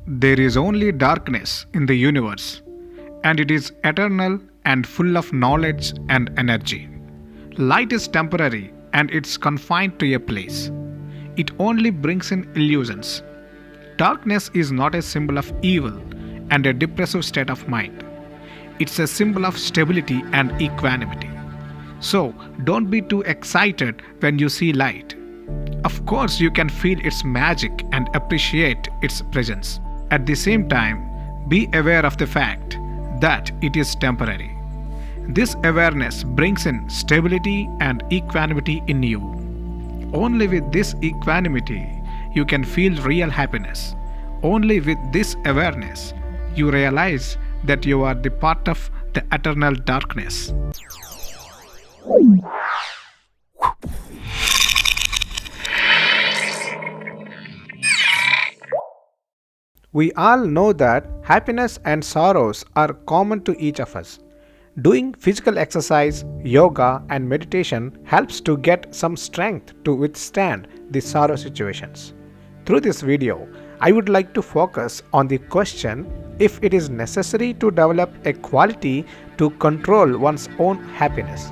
There is only darkness in the universe, and it is eternal and full of knowledge and energy. Light is temporary and it's confined to a place. It only brings in illusions. Darkness is not a symbol of evil and a depressive state of mind. It's a symbol of stability and equanimity. So, don't be too excited when you see light. Of course, you can feel its magic and appreciate its presence. At the same time, be aware of the fact that it is temporary. This awareness brings in stability and equanimity in you. Only with this equanimity, you can feel real happiness. Only with this awareness, you realize that you are the part of the eternal darkness. We all know that happiness and sorrows are common to each of us. Doing physical exercise, yoga, and meditation helps to get some strength to withstand the sorrow situations. Through this video, I would like to focus on the question if it is necessary to develop a quality to control one's own happiness.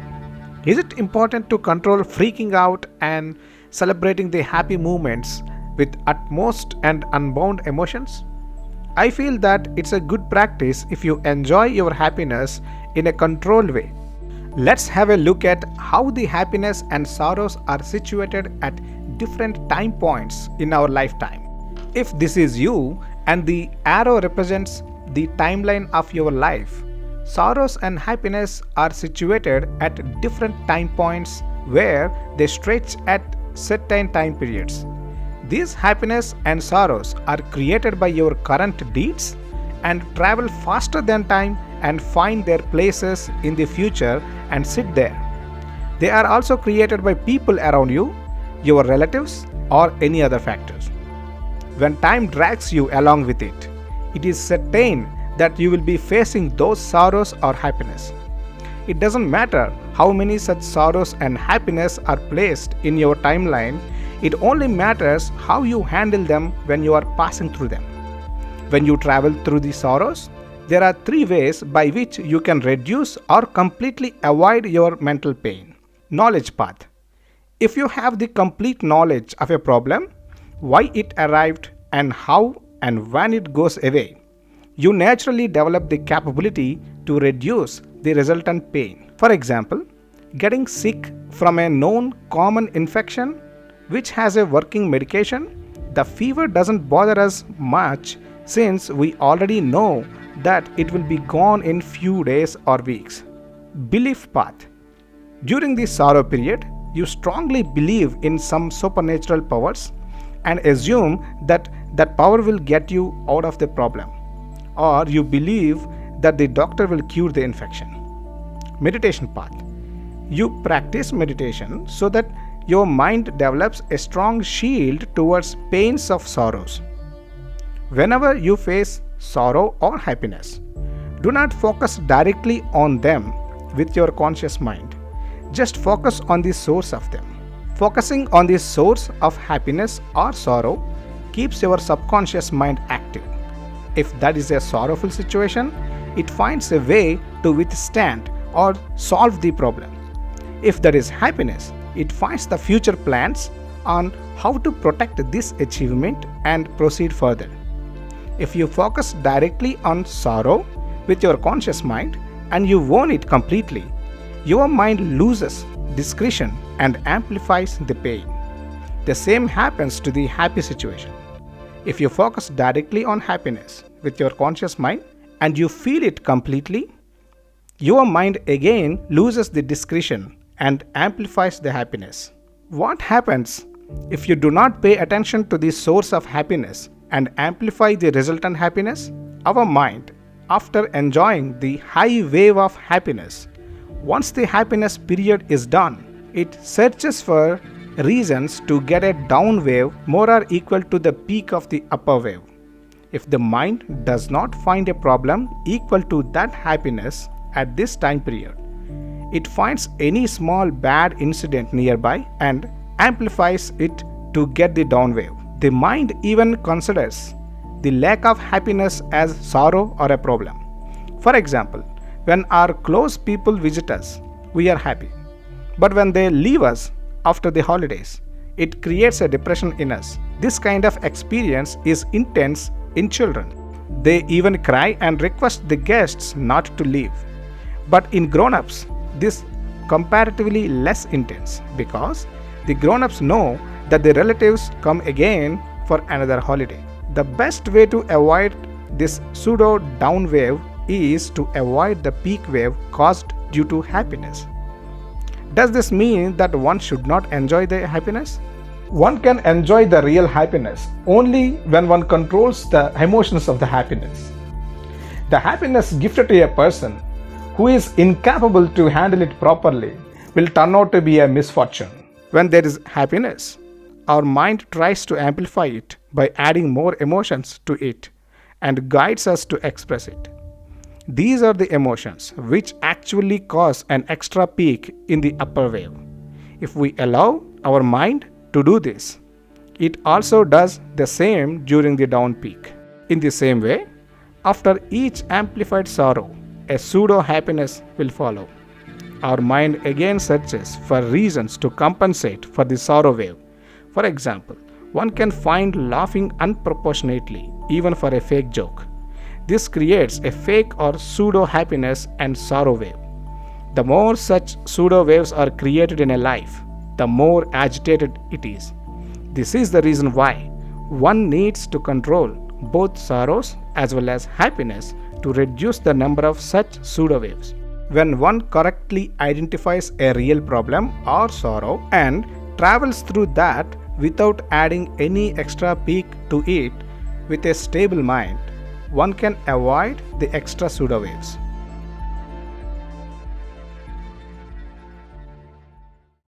Is it important to control freaking out and celebrating the happy moments with utmost and unbound emotions? I feel that it's a good practice if you enjoy your happiness in a controlled way. Let's have a look at how the happiness and sorrows are situated at different time points in our lifetime. If this is you and the arrow represents the timeline of your life, sorrows and happiness are situated at different time points where they stretch at certain time periods. These happiness and sorrows are created by your current deeds and travel faster than time and find their places in the future and sit there. They are also created by people around you, your relatives, or any other factors. When time drags you along with it, it is certain that you will be facing those sorrows or happiness. It doesn't matter how many such sorrows and happiness are placed in your timeline, it only matters how you handle them when you are passing through them. When you travel through the sorrows, there are three ways by which you can reduce or completely avoid your mental pain. Knowledge path. If you have the complete knowledge of a problem, why it arrived, and how and when it goes away, you naturally develop the capability to reduce the resultant pain. For example, getting sick from a known common infection which has a working medication, the fever doesn't bother us much since we already know that it will be gone in few days or weeks. Belief path. During the sorrow period, you strongly believe in some supernatural powers and assume that that power will get you out of the problem, or you believe that the doctor will cure the infection. Meditation path. You practice meditation so that your mind develops a strong shield towards pains of sorrows. Whenever you face sorrow or happiness, do not focus directly on them with your conscious mind. Just focus on the source of them. Focusing on the source of happiness or sorrow keeps your subconscious mind active. If that is a sorrowful situation, it finds a way to withstand or solve the problem. If that is happiness, it finds the future plans on how to protect this achievement and proceed further. If you focus directly on sorrow with your conscious mind and you own it completely, your mind loses discretion and amplifies the pain. The same happens to the happy situation. If you focus directly on happiness with your conscious mind and you feel it completely, your mind again loses the discretion and amplifies the happiness. What happens if you do not pay attention to the source of happiness and amplify the resultant happiness? Our mind, after enjoying the high wave of happiness, once the happiness period is done, it searches for reasons to get a down wave more or equal to the peak of the upper wave. If the mind does not find a problem equal to that happiness at this time period, it finds any small bad incident nearby and amplifies it to get the down wave. The mind even considers the lack of happiness as sorrow or a problem. For example, when our close people visit us, we are happy. But when they leave us after the holidays, it creates a depression in us. This kind of experience is intense in children. They even cry and request the guests not to leave. But in grown-ups, this comparatively less intense because the grown-ups know that the relatives come again for another holiday. The best way to avoid this pseudo down wave is to avoid the peak wave caused due to happiness. Does this mean that one should not enjoy the happiness? One can enjoy the real happiness only when one controls the emotions of the happiness. The happiness gifted to a person who is incapable to handle it properly will turn out to be a misfortune. When there is happiness, our mind tries to amplify it by adding more emotions to it and guides us to express it. These are the emotions which actually cause an extra peak in the upper wave. If we allow our mind to do this, it also does the same during the down peak. In the same way, after each amplified sorrow, a pseudo happiness will follow. Our mind again searches for reasons to compensate for the sorrow wave. For example, one can find laughing unproportionately even for a fake joke. This creates a fake or pseudo happiness and sorrow wave. The more such pseudo waves are created in a life, the more agitated it is. This is the reason why one needs to control both sorrows as well as happiness to reduce the number of such pseudo waves. When one correctly identifies a real problem or sorrow and travels through that without adding any extra peak to it with a stable mind, one can avoid the extra pseudo waves.